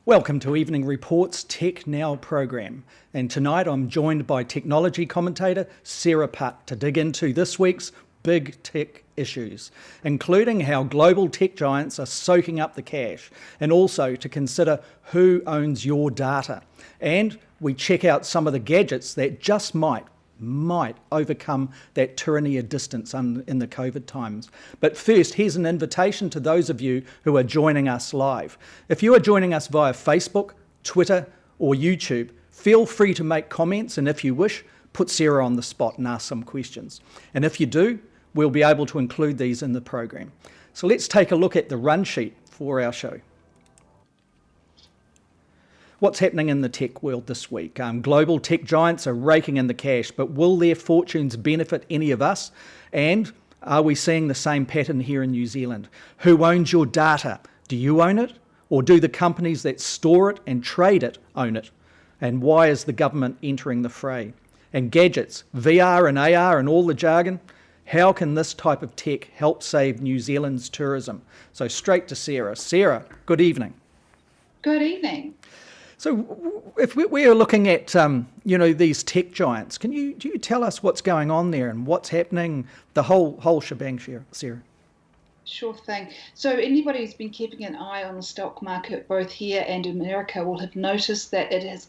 Welcome to Evening Report's Tech Now program, and tonight I'm joined by technology commentator Sarah Putt to dig into this week's big tech issues, including how global tech giants are soaking up the cash, and also to consider who owns your data. And we check out some of the gadgets that just might overcome that tyranny of distance in the COVID times. But first, here's an invitation to those of you who are joining us live. If you are joining us via Facebook, Twitter, or YouTube, feel free to make comments, and if you wish, put Sarah on the spot and ask some questions. And if you do, we'll be able to include these in the program. So let's take a look at the run sheet for our show. What's happening in the tech world this week? Global tech giants are raking in the cash, but will their fortunes benefit any of us? And are we seeing the same pattern here in New Zealand? Who owns your data? Do you own it? Or do the companies that store it and trade it own it? And why is the government entering the fray? And gadgets, VR and AR and all the jargon, how can this type of tech help save New Zealand's tourism? So straight to Sarah. Sarah, good evening. Good evening. So if we are looking at, these tech giants, do you tell us what's going on there and what's happening, the whole shebang, Sarah? Sure thing. So anybody who's been keeping an eye on the stock market, both here and America, will have noticed that it has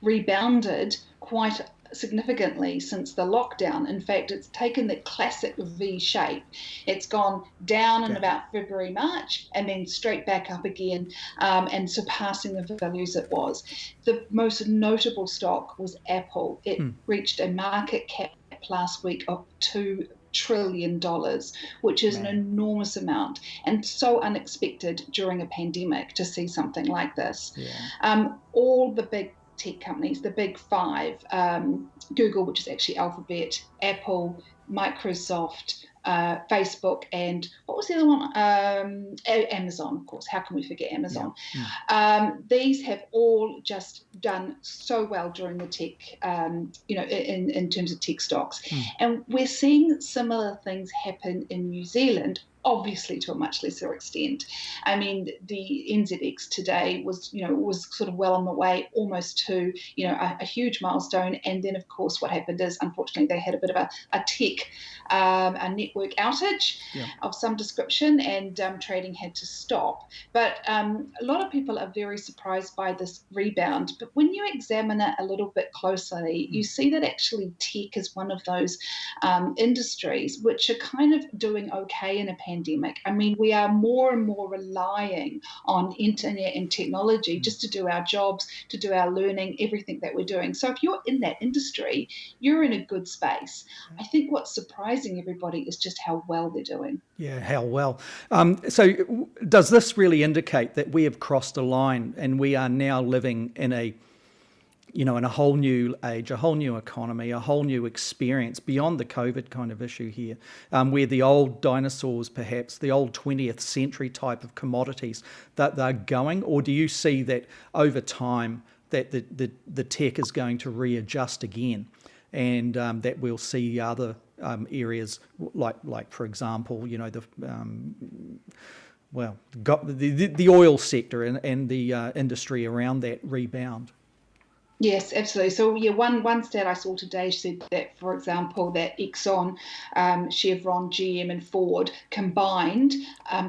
rebounded quite significantly since the lockdown. In fact, it's taken the classic V shape. It's gone down in about February, March, and then straight back up again and surpassing the values it was. The most notable stock was Apple. It reached a market cap last week of $2 trillion, which is an enormous amount and so unexpected during a pandemic to see something like this. All the big tech companies, the big five, Google, which is actually Alphabet, Apple, Microsoft, Facebook, and what was the other one? Amazon, of course. How can we forget Amazon? These have all just done so well during the tech, in terms of tech stocks. And we're seeing similar things happen in New Zealand, obviously to a much lesser extent. I mean, the NZX today was sort of well on the way almost to, a huge milestone. And then, of course, what happened is, unfortunately, they had a bit of a network outage of some description, and trading had to stop. But a lot of people are very surprised by this rebound. But when you examine it a little bit closely, you see that actually tech is one of those industries which are kind of doing okay in a pandemic. I mean, we are more and more relying on internet and technology just to do our jobs, to do our learning, everything that we're doing. So if you're in that industry, you're in a good space. I think what's surprising everybody is just how well they're doing. Yeah, how well. So does this really indicate that we have crossed a line and we are now living in a whole new age, a whole new economy, a whole new experience beyond the COVID kind of issue here, where the old dinosaurs, perhaps the old 20th century type of commodities that they're going? Or do you see that over time that the tech is going to readjust again, and that we'll see other areas like for example, the oil sector and the industry around that rebound? Yes, absolutely. So one stat I saw today said that, for example, that Exxon, Chevron, GM, and Ford combined,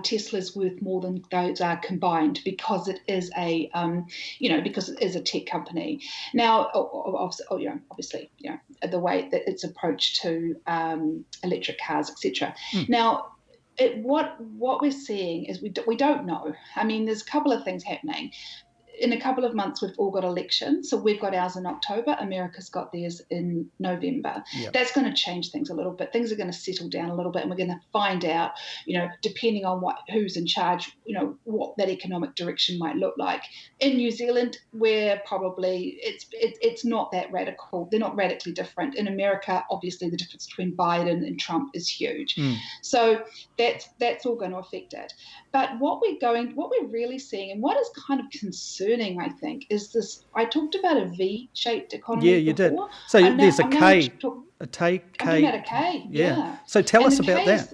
Tesla's worth more than those are combined because it is a tech company. Now, obviously, the way that it's approached to electric cars, etc. Now, what we're seeing is we don't know. I mean, there's a couple of things happening. In a couple of months, we've all got elections. So we've got ours in October. America's got theirs in November. That's going to change things a little bit. Things are going to settle down a little bit, and we're going to find out, depending on who's in charge, what that economic direction might look like. In New Zealand, we're probably it's not that radical.'re not radically different. In America, obviously, the difference between Biden and Trump is huge. So that's all going to affect it. But what we're really seeing, and what is kind of concerning, I think, is this. I talked about a V-shaped economy. Yeah, you before. did. So there's a K. I'm talking about a K. Yeah. So tell us about that.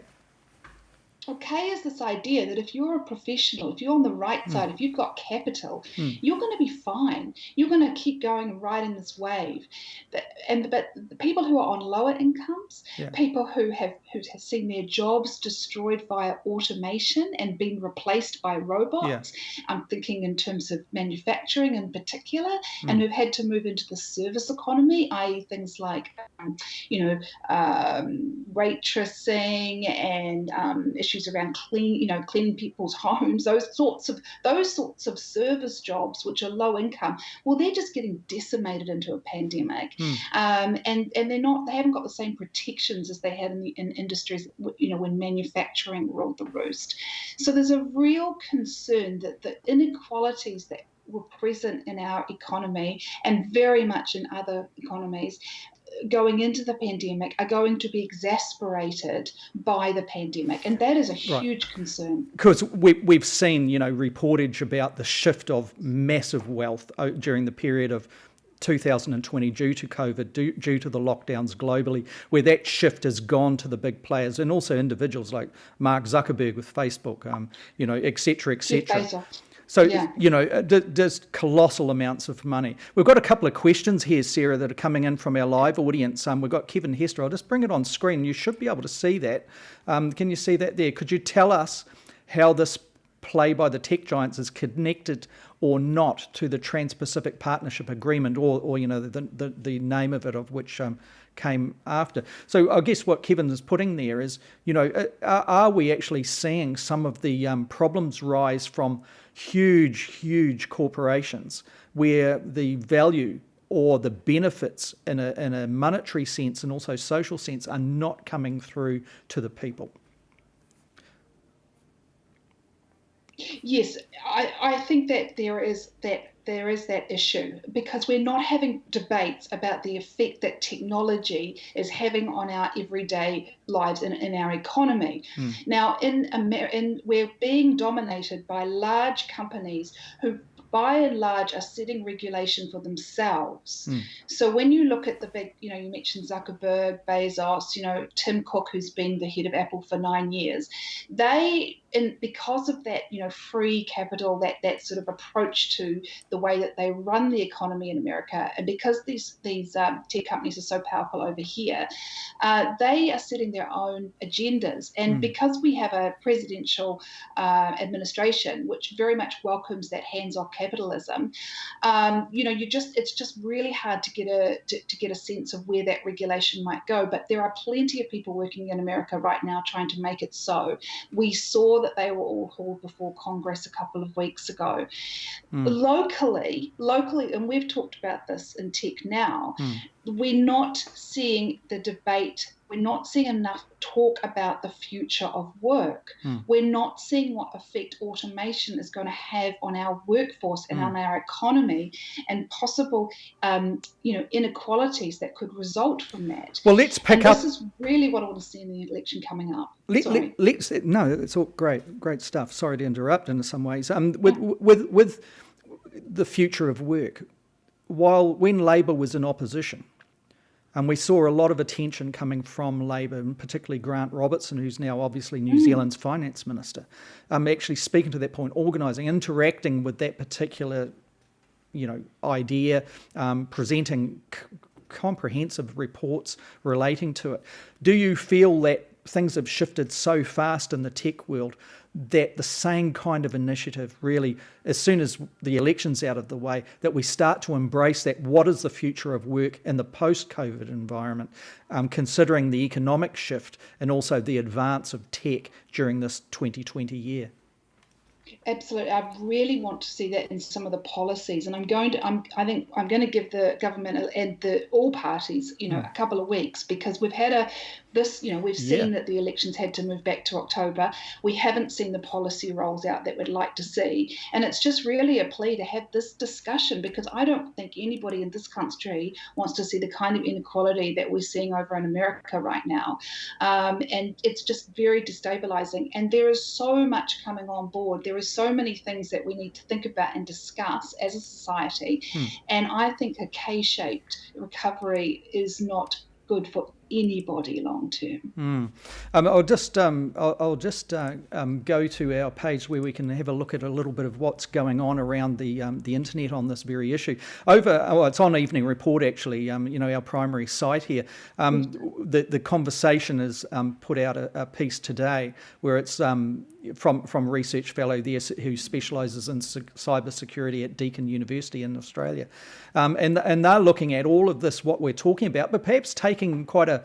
Okay, is this idea that if you're a professional, if you're on the right side, if you've got capital, you're going to be fine. You're going to keep going and riding this wave. But the people who are on lower incomes, Yeah. people who have seen their jobs destroyed via automation and been replaced by robots, I'm thinking in terms of manufacturing in particular, and who've had to move into the service economy, i.e., things like waitressing and issues around cleaning people's homes, those sorts of service jobs which are low income. Well, they're just getting decimated into a pandemic, and they haven't got the same protections as they had in industries when manufacturing ruled the roost. So there's a real concern that the inequalities that were present in our economy and very much in other economies going into the pandemic are going to be exasperated by the pandemic, and that is a huge concern. Because we've seen, reportage about the shift of massive wealth during the period of 2020 due to COVID, due to the lockdowns globally, where that shift has gone to the big players and also individuals like Mark Zuckerberg with Facebook, et cetera, et cetera. So, just colossal amounts of money. We've got a couple of questions here, Sarah, that are coming in from our live audience. We've got Kevin Hester. I'll just bring it on screen. You should be able to see that. Can you see that there? Could you tell us how this play by the tech giants is connected or not to the Trans-Pacific Partnership Agreement or the name of it, of which came after? So I guess what Kevin is putting there is, are we actually seeing some of the problems rise from huge corporations where the value or the benefits in a monetary sense and also social sense are not coming through to the people? Yes, I think that there is that issue, because we're not having debates about the effect that technology is having on our everyday lives and in our economy. Now, we're being dominated by large companies who, by and large, are setting regulation for themselves. So when you look at the big, you mentioned Zuckerberg, Bezos, Tim Cook, who's been the head of Apple for 9 years, because of that, free capital, that sort of approach to the way that they run the economy in America, and because these tech companies are so powerful over here, they are setting their own agendas. And because we have a presidential administration which very much welcomes that hands-off capitalism, it's just really hard to get a sense of where that regulation might go. But there are plenty of people working in America right now trying to make it so. We saw that they were all hauled before Congress a couple of weeks ago. Locally, and we've talked about this in Tech Now, we're not seeing the debate. We're not seeing enough talk about the future of work. We're not seeing what effect automation is going to have on our workforce and on our economy, and possible, inequalities that could result from that. Well, let's pick up. This is really what I want to see in the election coming up. No, it's all great stuff. Sorry to interrupt in some ways. With the future of work, when Labor was in opposition, and we saw a lot of attention coming from Labor, and particularly Grant Robertson, who's now obviously New Zealand's finance minister, actually speaking to that point, organising, interacting with that particular, idea, presenting comprehensive reports relating to it. Do you feel that things have shifted so fast in the tech world that the same kind of initiative really, as soon as the election's out of the way, that we start to embrace that, what is the future of work in the post-COVID environment, considering the economic shift and also the advance of tech during this 2020 year? Absolutely, I really want to see that in some of the policies, and I think I'm going to give the government and all parties, a couple of weeks, because we've had we've seen that the elections had to move back to October. We haven't seen the policy rolls out that we'd like to see, and it's just really a plea to have this discussion, because I don't think anybody in this country wants to see the kind of inequality that we're seeing over in America right now, and it's just very destabilizing. And there is so much coming on board. There are so many things that we need to think about and discuss as a society, and I think a K-shaped recovery is not good for anybody long term. I'll just go to our page where we can have a look at a little bit of what's going on around the internet on this very issue. It's on Evening Report actually. Our primary site here. The Conversation has put out a piece today where it's from research fellow there who specialises in cyber security at Deakin University in Australia, and they're looking at all of this, what we're talking about, but perhaps taking quite a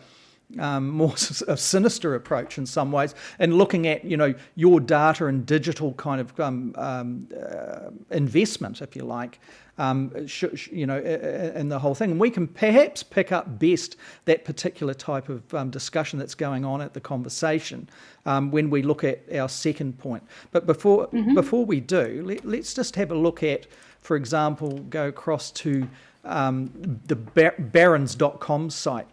sinister approach in some ways, and looking at your data and digital kind of investment, if you like, in the whole thing. And we can perhaps pick up best that particular type of discussion that's going on at the Conversation when we look at our second point. But before we do, let's just have a look at, for example, go across to the barons.com site.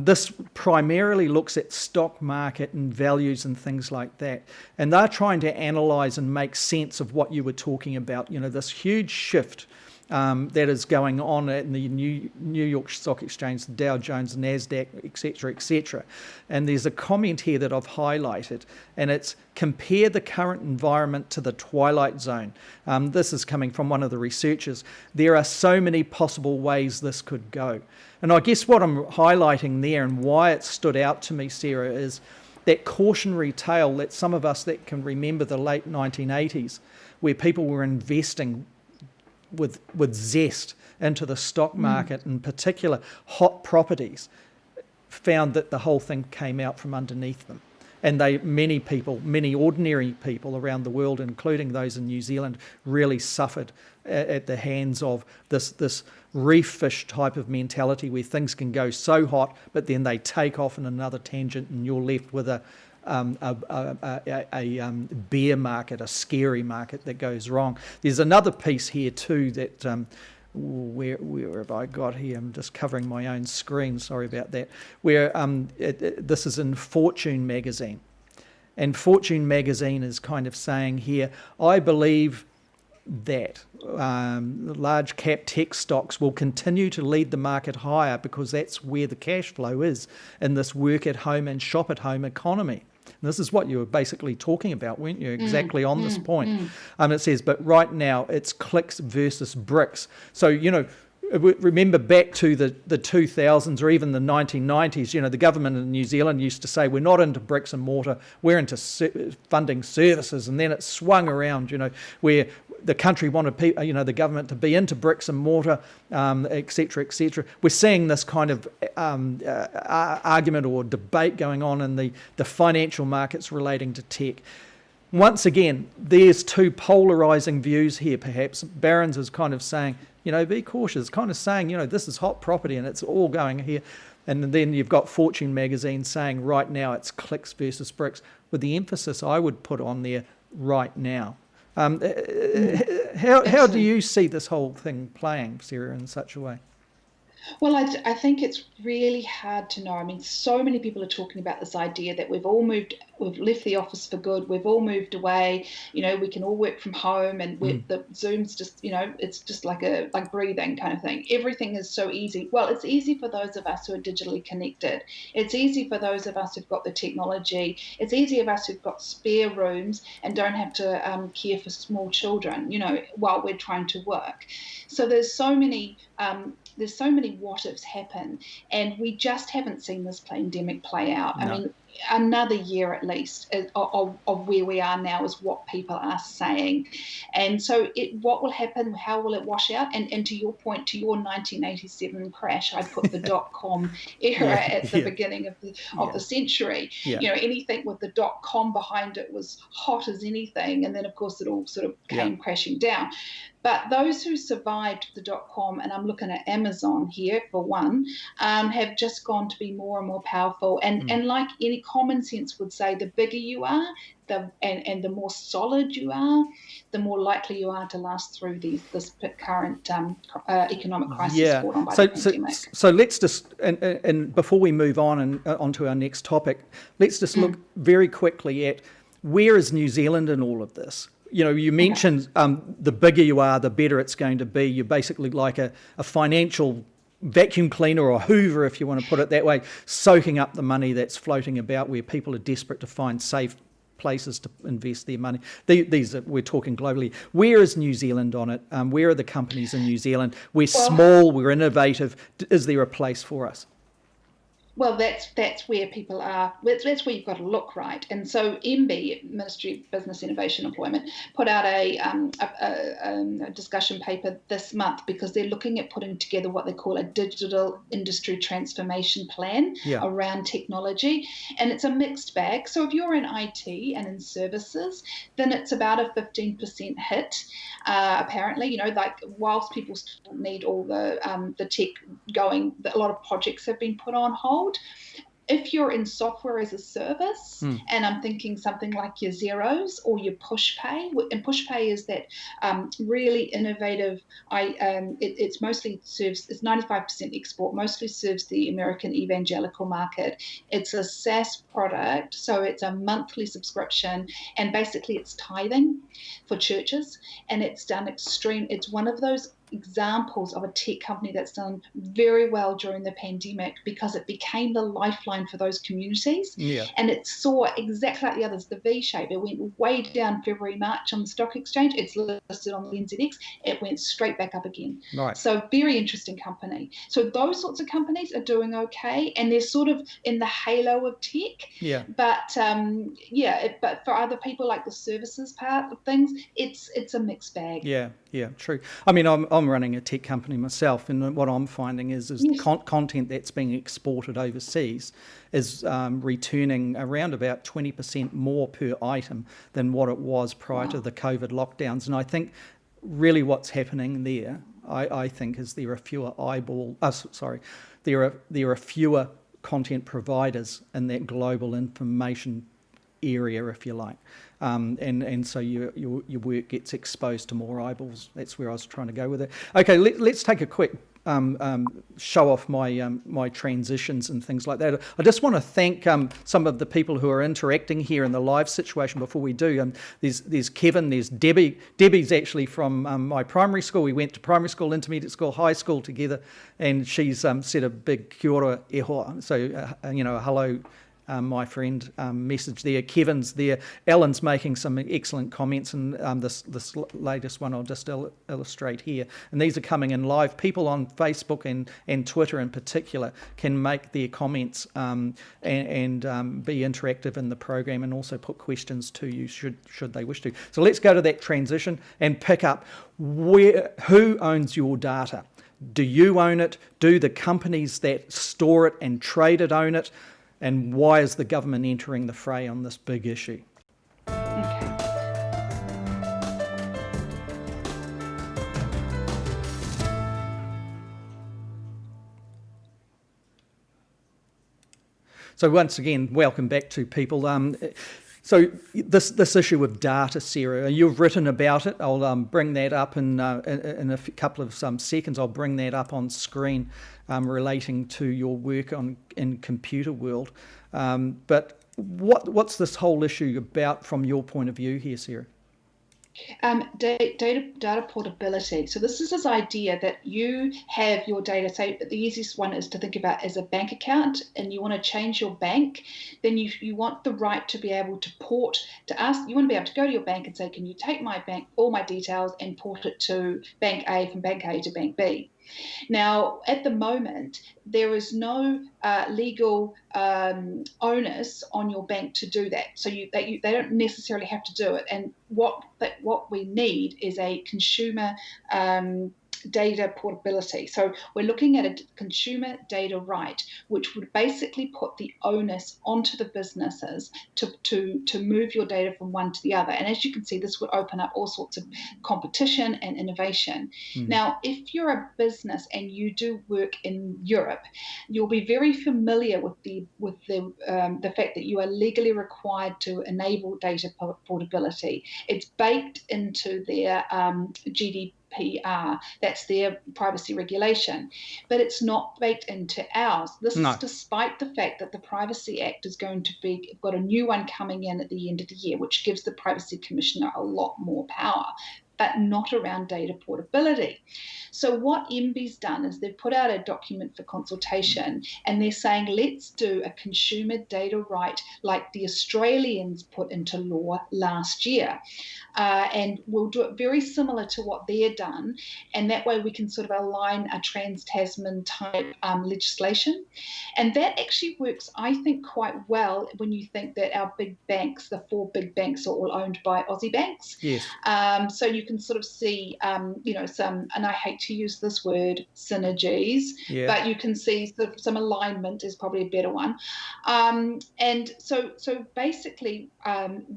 This primarily looks at stock market and values and things like that. And they're trying to analyse and make sense of what you were talking about, this huge shift that is going on in the New York Stock Exchange, the Dow Jones, NASDAQ, etc., etc. And there's a comment here that I've highlighted, and it's compare the current environment to the twilight zone. This is coming from one of the researchers. There are so many possible ways this could go. And I guess what I'm highlighting there and why it stood out to me, Sarah, is that cautionary tale that some of us that can remember the late 1980s, where people were investing with zest into the stock market, in particular hot properties, found that the whole thing came out from underneath them. And many ordinary people around the world, including those in New Zealand, really suffered at the hands of this reef fish type of mentality where things can go so hot, but then they take off in another tangent, and you're left with a bear market, a scary market that goes wrong. There's another piece here too that where have I got here? I'm just covering my own screen. Sorry about that. Where this is in Fortune magazine, and Fortune magazine is kind of saying here, I believe that large cap tech stocks will continue to lead the market higher because that's where the cash flow is in this work at home and shop at home economy. And this is what you were basically talking about, weren't you? Exactly on this point. It says, but right now it's clicks versus bricks. So, remember back to the 2000s or even the 1990s, the government in New Zealand used to say, we're not into bricks and mortar, we're into funding services. And then it swung around, where the country wanted the government to be into bricks and mortar, et cetera, et cetera. We're seeing this kind of argument or debate going on in the financial markets relating to tech. Once again, there's two polarising views here, perhaps. Barron's is kind of saying, be cautious, kind of saying, this is hot property and it's all going here. And then you've got Fortune magazine saying right now it's clicks versus bricks, with the emphasis I would put on there, right now. How do you see this whole thing playing, Sarah, in such a way? Well, I think it's really hard to know. I mean, so many people are talking about this idea that we've left the office for good, we've all moved away, we can all work from home, and the Zoom's just, it's just like breathing kind of thing. Everything is so easy. Well, it's easy for those of us who are digitally connected. It's easy for those of us who've got the technology. It's easy for us who've got spare rooms and don't have to care for small children, while we're trying to work. So there's so many what ifs happen, and we just haven't seen this pandemic play out. No. I mean, another year at least of where we are now is what people are saying. And so what will happen, how will it wash out? And to your point, to your 1987 crash, I put the .com era at the beginning of the century. Yeah. Anything with the .com behind it was hot as anything, and then of course it all sort of came crashing down. But those who survived the .com, and I'm looking at Amazon here for one, have just gone to be more and more powerful. And like any common sense would say, the bigger you are, and the more solid you are, the more likely you are to last through this current economic crisis brought on by the pandemic. So let's just, and before we move on and onto our next topic, let's just look very quickly at where is New Zealand in all of this. You mentioned the bigger you are, the better it's going to be. You're basically like a financial vacuum cleaner or hoover, if you want to put it that way, soaking up the money that's floating about where people are desperate to find safe places to invest their money. These are, we're talking globally. Where is New Zealand on it? Where are the companies in New Zealand? We're small, we're innovative. Is there a place for us? Well, that's where people are. That's where you've got to look, right? And so MB, Ministry of Business, Innovation, Employment, put out a discussion paper this month because they're looking at putting together what they call a digital industry transformation plan around technology, and it's a mixed bag. So if you're in IT and in services, then it's about a 15% hit. Apparently, like whilst people still need all the tech going, a lot of projects have been put on hold. If you're in software as a service, and I'm thinking something like your Xeros or your PushPay, and PushPay is that really innovative. It's mostly serves. It's 95% export. Mostly serves the American evangelical market. It's a SaaS product, so it's a monthly subscription, and basically it's tithing for churches, and it's done extreme. It's one of those examples of a tech company that's done very well during the pandemic because it became the lifeline for those communities. And it saw exactly like the others, the V shape. It went way down February, March on the stock exchange. It's listed on the NZX. It went straight back up again. Right. So very interesting company. So those sorts of companies are doing okay, and they're sort of in the halo of tech. But but for other people, like the services part of things, it's a mixed bag. Yeah, true. I mean, I'm running a tech company myself, and what I'm finding is content that's being exported overseas is returning around about 20% more per item than what it was prior to the COVID lockdowns. And I think really what's happening there, I think, is there are fewer there are fewer content providers in that global information area, if you like. And so your work gets exposed to more eyeballs. That's where I was trying to go with it. Okay, let's take a quick show off my transitions and things like that. I just want to thank some of the people who are interacting here in the live situation before we do. There's Kevin, there's Debbie. Debbie's actually from my primary school. We went to primary school, intermediate school, high school together, and she's said a big kia ora e hoa. So, hello. My friend message there. Kevin's there. Alan's making some excellent comments, and this latest one I'll just illustrate here. And these are coming in live. People on Facebook and Twitter in particular can make their comments and be interactive in the program, and also put questions to you should they wish to. So let's go to that transition and pick up who owns your data. Do you own it? Do the companies that store it and trade it own it? And why is the government entering the fray on this big issue? Okay. So once again, welcome back to people. So this issue of data, Sarah, you've written about it. I'll bring that up in a couple of seconds. I'll bring that up on screen relating to your work in computer world. But what's this whole issue about from your point of view here, Sarah? Data portability. So this is this idea that you have your data. Say the easiest one is to think about as a bank account, and you want to change your bank. Then you want the right to be able to ask. You want to be able to go to your bank and say, can you take my bank, all my details, and port it to bank A, from bank A to bank B? Now, at the moment, there is no legal onus on your bank to do that. So they don't necessarily have to do it. And what we need is a consumer data portability. So we're looking at a consumer data right, which would basically put the onus onto the businesses to move your data from one to the other. And as you can see, this would open up all sorts of competition and innovation. Now, if you're a business and you do work in Europe, you'll be very familiar with the fact that you are legally required to enable data portability. It's baked into their GDPR, that's their privacy regulation, but it's not baked into ours. This is despite the fact that the Privacy Act is going to got a new one coming in at the end of the year, which gives the Privacy Commissioner a lot more power. but not around data portability. So what MBIE's done is they've put out a document for consultation, and they're saying, let's do a consumer data right like the Australians put into law last year. And we'll do it very similar to what they're done. And that way we can sort of align a trans-Tasman type legislation. And that actually works, I think, quite well when you think that our big banks, the 4 big banks, are all owned by Aussie banks. Yes. So you can sort of see, some, and I hate to use this word, synergies, but you can see sort of some alignment is probably a better one. And so basically,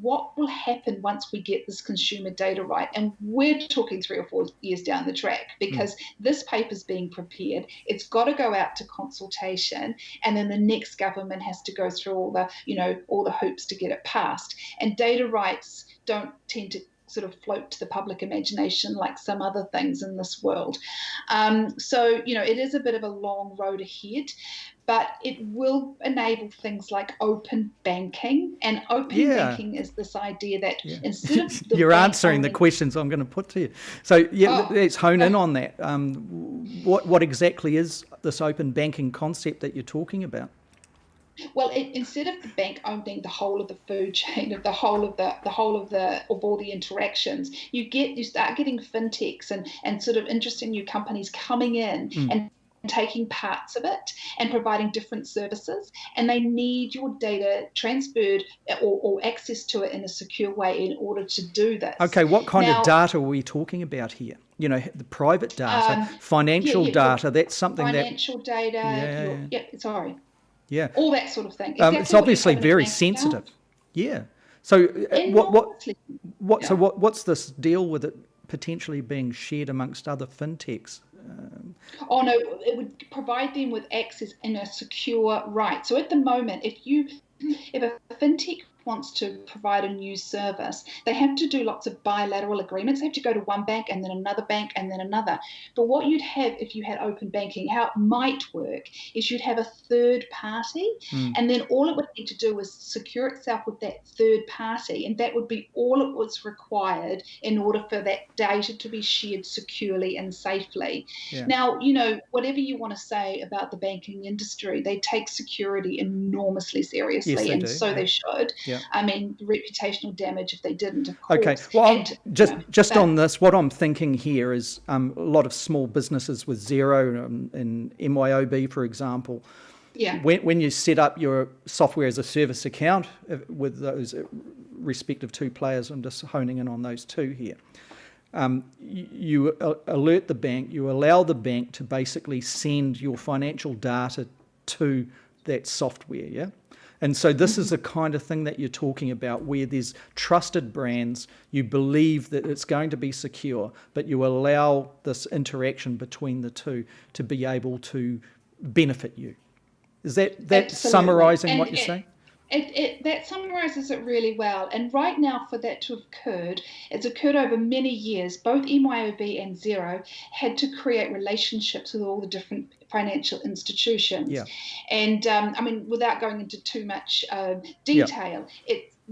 what will happen once we get this consumer data right, and we're talking 3 or 4 years down the track, because this paper's being prepared, it's got to go out to consultation, and then the next government has to go through all the hoops to get it passed. And data rights don't tend to sort of float to the public imagination like some other things in this world. So it is a bit of a long road ahead, but it will enable things like open banking. And open banking is this idea that instead of you're answering the questions I'm going to put to you. So let's hone in on that. What exactly is this open banking concept that you're talking about? Well, instead of the bank owning the whole of the food chain, of of all the interactions, you start getting fintechs and sort of interesting new companies coming in and taking parts of it and providing different services, and they need your data transferred or access to it in a secure way in order to do this. Okay, what kind of data are we talking about here? The private data, financial data, that's something financial data, Yeah, all that sort of thing. Exactly it's obviously very sensitive. Yeah. So what's this deal with it potentially being shared amongst other fintechs? Oh no, it would provide them with access in a secure right. So at the moment, if a fintech wants to provide a new service, they have to do lots of bilateral agreements. They have to go to one bank and then another bank and then another. But what you'd have if you had open banking, how it might work, is you'd have a third party, and then all it would need to do is secure itself with that third party, and that would be all it was required in order for that data to be shared securely and safely. Yeah. Now, whatever you want to say about the banking industry, they take security enormously seriously, yes, and do. So they should. Yeah. I mean, reputational damage if they didn't, of course. Okay, well, just on this, what I'm thinking here is a lot of small businesses with Xero and MYOB, for example. Yeah. When you set up your software as a service account with those respective 2 players, I'm just honing in on those 2 here. You alert the bank, you allow the bank to basically send your financial data to that software, yeah? And so this is the kind of thing that you're talking about, where there's trusted brands, you believe that it's going to be secure, but you allow this interaction between the 2 to be able to benefit you. Is that summarising what you're saying? That summarises it really well. And right now, for that to have occurred, it's occurred over many years. Both MYOB and Xero had to create relationships with all the different financial institutions. Yeah. And I mean, without going into too much detail,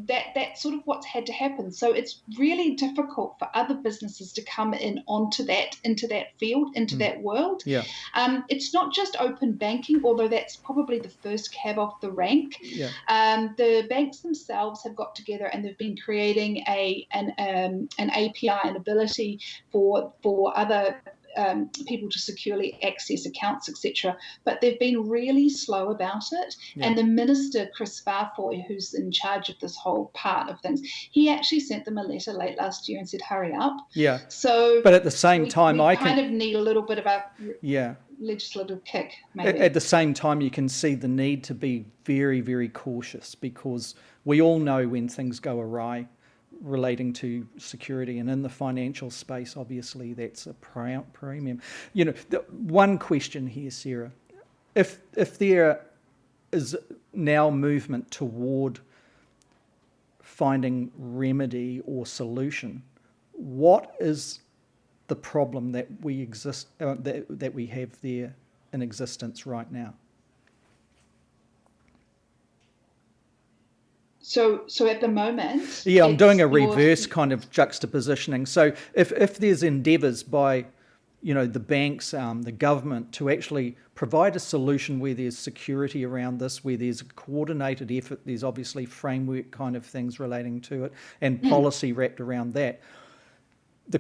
that's sort of what's had to happen. So it's really difficult for other businesses to come into that field, into that world. Yeah. It's not just open banking, although that's probably the first cab off the rank. Yeah. The banks themselves have got together and they've been creating an API, an ability for other people to securely access accounts, etc. But they've been really slow about it. Yeah. And the minister, Chris Farfoy, who's in charge of this whole part of things, he actually sent them a letter late last year and said, hurry up. Yeah. So, but at the same time, we kind of need a little bit of a legislative kick, maybe. At the same time, you can see the need to be very, very cautious, because we all know when things go awry relating to security, and in the financial space, obviously, that's a premium. One question here, Sarah, if there is now movement toward finding remedy or solution, what is the problem that we have there in existence right now? So at the moment, Yeah, I'm doing a reverse kind of juxtapositioning. So if there's endeavours by, the banks, the government to actually provide a solution where there's security around this, where there's a coordinated effort, there's obviously framework kind of things relating to it and policy wrapped around that. The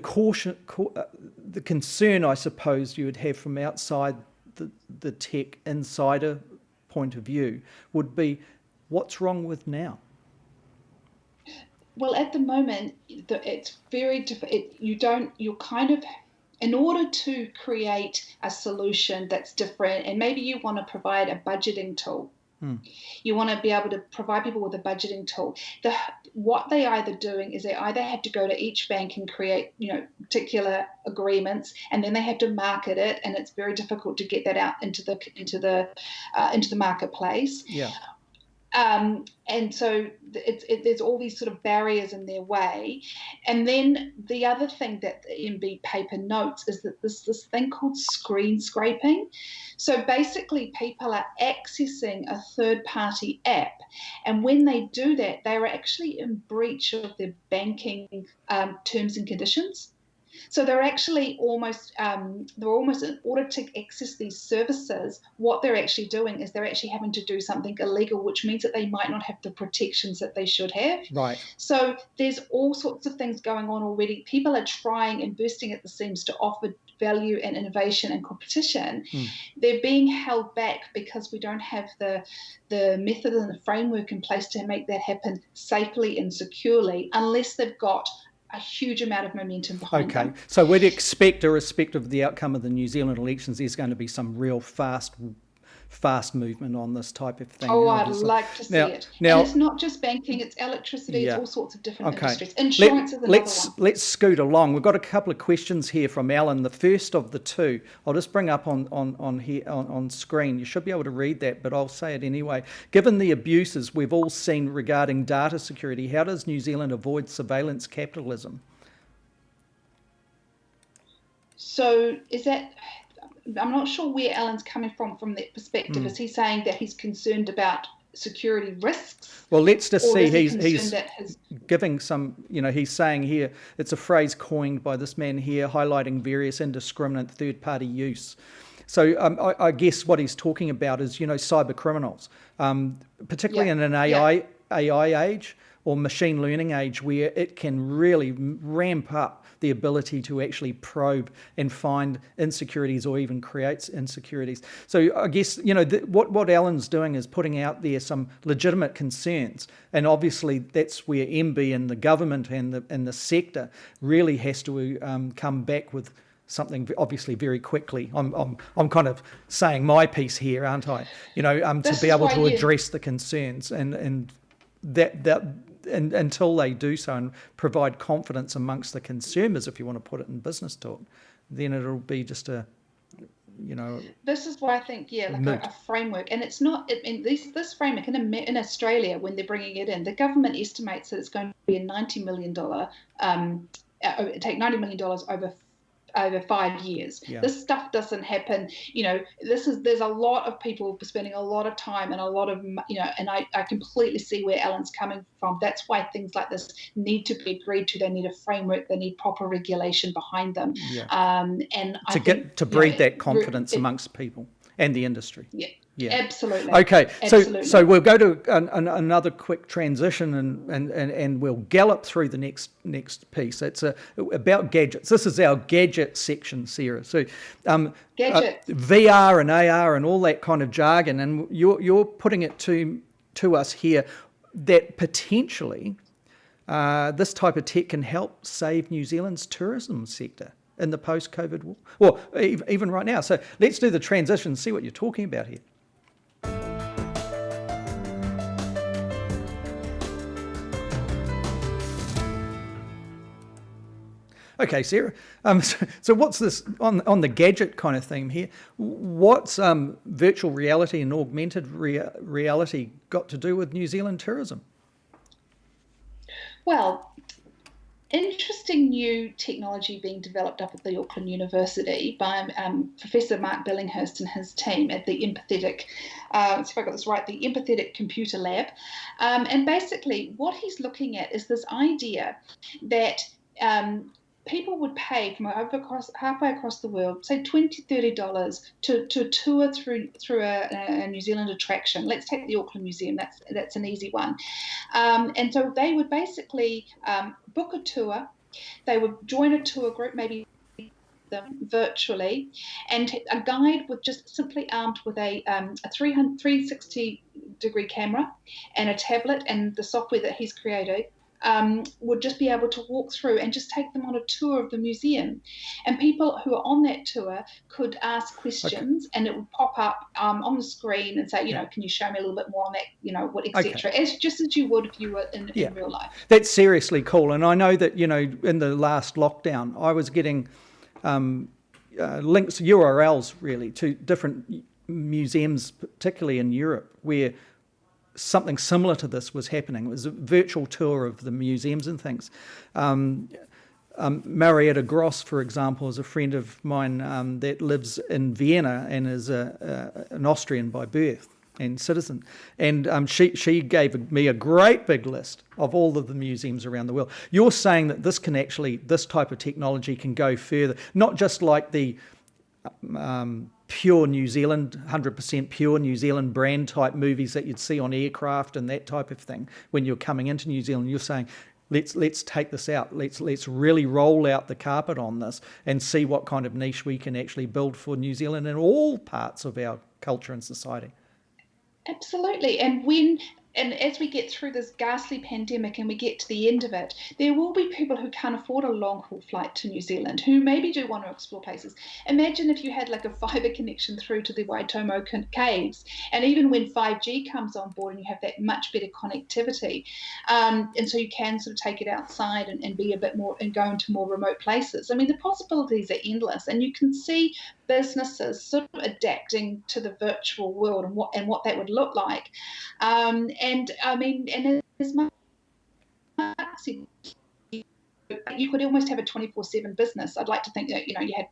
concern, I suppose, you would have from outside the tech insider point of view would be, what's wrong with now? Well, at the moment, it's very different. You're kind of, in order to create a solution that's different, and maybe you want to provide a budgeting tool. You want to be able to provide people with a budgeting tool. What they either doing is they either have to go to each bank and create, particular agreements, and then they have to market it, and it's very difficult to get that out into the marketplace. Yeah. And so there's all these sort of barriers in their way. And then the other thing that the MB paper notes is that this thing called screen scraping. So basically people are accessing a third-party app, and when they do that, they are actually in breach of their banking terms and conditions. So they're actually almost in order to access these services, what they're actually doing is they're actually having to do something illegal, which means that they might not have the protections that they should have. Right. So there's all sorts of things going on already. People are trying and bursting at the seams to offer value and innovation and competition. They're being held back because we don't have the method and the framework in place to make that happen safely and securely, unless they've got a huge amount of momentum behind them. Okay, so we'd expect, irrespective of the outcome of the New Zealand elections, there's going to be some real fast movement on this type of thing. Oh, I'd like to see it. And it's not just banking, it's electricity, it's all sorts of different industries. Insurance is another one. Let's scoot along. We've got a couple of questions here from Alan. The first of the two, I'll just bring up on here on screen. You should be able to read that, but I'll say it anyway. Given the abuses we've all seen regarding data security, how does New Zealand avoid surveillance capitalism? So is that... I'm not sure where Alan's coming from that perspective. Is he saying that he's concerned about security risks? Well, let's just see. He's giving some, he's saying here, it's a phrase coined by this man here, highlighting various indiscriminate third-party use. So I guess what he's talking about is, cyber criminals, particularly in an AI age or machine learning age, where it can really ramp up the ability to actually probe and find insecurities or even creates insecurities. So I guess, what Alan's doing is putting out there some legitimate concerns. And obviously that's where MB and the government and the sector really has to come back with something obviously very quickly. I'm kind of saying my piece here, aren't I? To be able to address the concerns and that until they do so and provide confidence amongst the consumers, if you want to put it in business talk, then it'll be just This is why I think, a framework. And it's not, this framework in Australia, when they're bringing it in, the government estimates that it's going to be a $90 million, take $90 million over 5 years. Yeah. This stuff doesn't happen. There's a lot of people spending a lot of time and a lot of, and I completely see where Alan's coming from. That's why things like this need to be agreed to. They need a framework. They need proper regulation behind them. Yeah. And to breed that confidence amongst people and the industry. Yeah. Yeah, absolutely. Okay, so we'll go to another quick transition and we'll gallop through the next piece. It's about gadgets. This is our gadget section, Sarah. So VR and AR and all that kind of jargon, and you're putting it to us here that potentially this type of tech can help save New Zealand's tourism sector in the post-COVID war, or even right now. So let's do the transition and see what you're talking about here. Okay, Sarah. So what's this on the gadget kind of theme here? What's virtual reality and augmented reality got to do with New Zealand tourism? Well, interesting new technology being developed up at the Auckland University by Professor Mark Billinghurst and his team at the Empathetic, let's see if I got this right, the Empathetic Computer Lab. And basically what he's looking at is this idea that people would pay from halfway across the world, say $20, $30 to tour through a New Zealand attraction. Let's take the Auckland Museum. That's an easy one. And so they would basically book a tour. They would join a tour group, maybe them virtually, and a guide would just simply armed with a 360-degree camera and a tablet and the software that he's created would just be able to walk through and just take them on a tour of the museum. And people who are on that tour could ask questions, and it would pop up on the screen and say, can you show me a little bit more on that, what, etc. Just as you would if you were in real life. That's seriously cool. And I know that, in the last lockdown, I was getting links, URLs really, to different museums, particularly in Europe, where something similar to this was happening. It was a virtual tour of the museums and things. Marietta Gross, for example, is a friend of mine that lives in Vienna and is an Austrian by birth and citizen. And she gave me a great big list of all of the museums around the world. You're saying that this type of technology can go further, not just like the pure New Zealand, 100% pure New Zealand brand type movies that you'd see on aircraft and that type of thing when you're coming into New Zealand. You're saying, let's take this out. Let's really roll out the carpet on this and see what kind of niche we can actually build for New Zealand in all parts of our culture and society. Absolutely. And as we get through this ghastly pandemic and we get to the end of it, there will be people who can't afford a long-haul flight to New Zealand, who maybe do want to explore places. Imagine if you had like a fibre connection through to the Waitomo Caves, and even when 5G comes on board and you have that much better connectivity, and so you can sort of take it outside and be a bit more and go into more remote places. I mean, the possibilities are endless, and you can see businesses sort of adapting to the virtual world and what that would look like. And I mean, and as Mark said, you could almost have a 24/7 business. I'd like to think that you had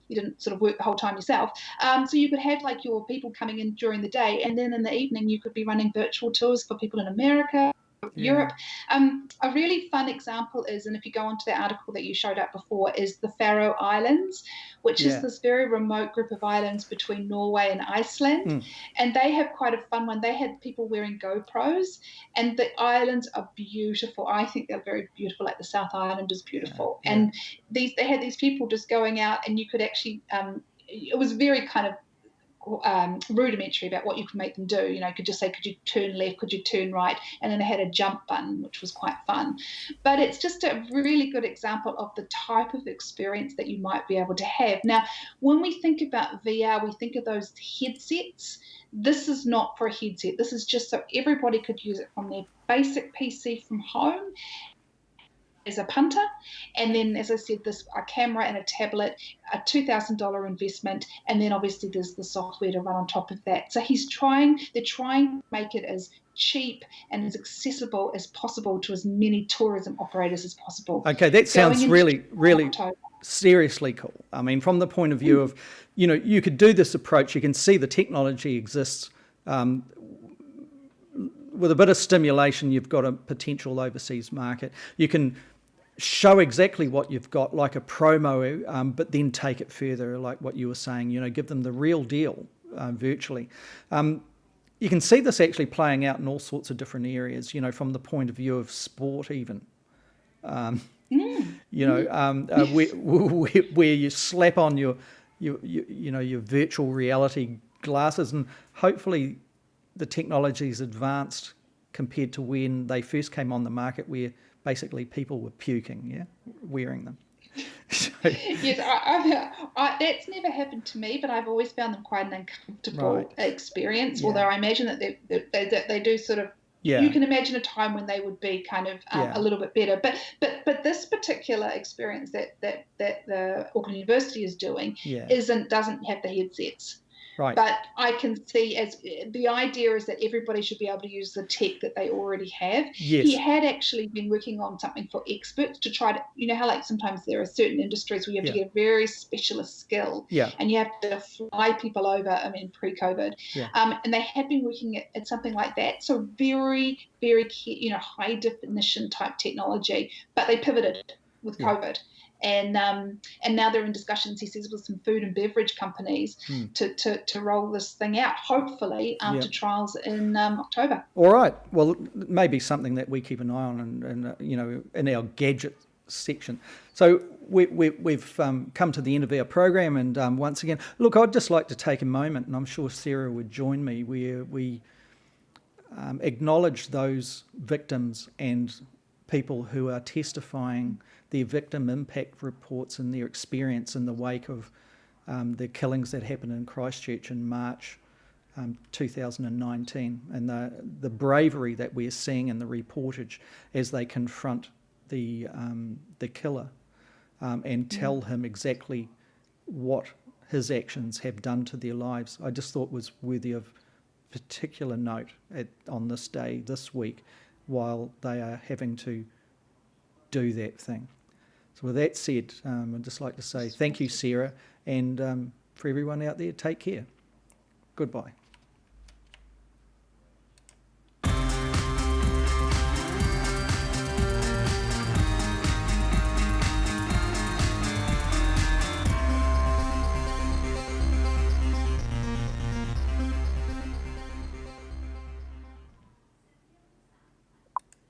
you didn't sort of work the whole time yourself, so you could have like your people coming in during the day, and then in the evening you could be running virtual tours for people in America, Europe. A really fun example is, and if you go onto the article that you showed up before, is the Faroe Islands, which is this very remote group of islands between Norway and Iceland. And they have quite a fun one. They had people wearing GoPros, and the islands are beautiful. I think they're very beautiful, like the South Island is beautiful. And they had these people just going out, and you could actually, it was very kind of rudimentary about what you could make them do. You could just say, could you turn left, could you turn right, and then they had a jump button, which was quite fun. But it's just a really good example of the type of experience that you might be able to have. Now, when we think about VR, we think of those headsets. This is not for a headset. This is just so everybody could use it from their basic PC from home as a punter, and then, as I said, a camera and a tablet, a $2,000 investment, and then obviously there's the software to run on top of that. So they're trying to make it as cheap and as accessible as possible to as many tourism operators as possible. Okay, that sounds really seriously cool. I mean, from the point of view of, you could do this approach, you can see the technology exists. With a bit of stimulation, you've got a potential overseas market. You can show exactly what you've got, like a promo, but then take it further, like what you were saying, give them the real deal virtually. You can see this actually playing out in all sorts of different areas, from the point of view of sport even. Where you slap on your virtual reality glasses, and hopefully the technology's advanced compared to when they first came on the market, where basically people were puking, wearing them. Yes, that's never happened to me, but I've always found them quite an uncomfortable experience. Although I imagine that they do sort of. Yeah. You can imagine a time when they would be kind of a little bit better, but this particular experience that the Auckland University is doing doesn't have the headsets. Right. But I can see as the idea is that everybody should be able to use the tech that they already have. Yes. He had actually been working on something for experts to try to, you know how like sometimes there are certain industries where you have to get a very specialist skill, Yeah. and you have to fly people over, I mean, pre-COVID. Yeah. And they had been working at something like that. So very, very, high definition type technology, but they pivoted with COVID. And now they're in discussions, he says, with some food and beverage companies to roll this thing out, hopefully after trials in October. All right. Well, maybe something that we keep an eye on, and in our gadget section. So we've come to the end of our program, and once again, look, I'd just like to take a moment, and I'm sure Sarah would join me, where we acknowledge those victims and people who are testifying their victim impact reports and their experience in the wake of the killings that happened in Christchurch in March 2019, and the bravery that we're seeing in the reportage as they confront the killer and tell him exactly what his actions have done to their lives. I just thought was worthy of particular note on this day, this week, while they are having to do that thing. So with that said, I'd just like to say thank you, Sarah, and for everyone out there, take care. Goodbye.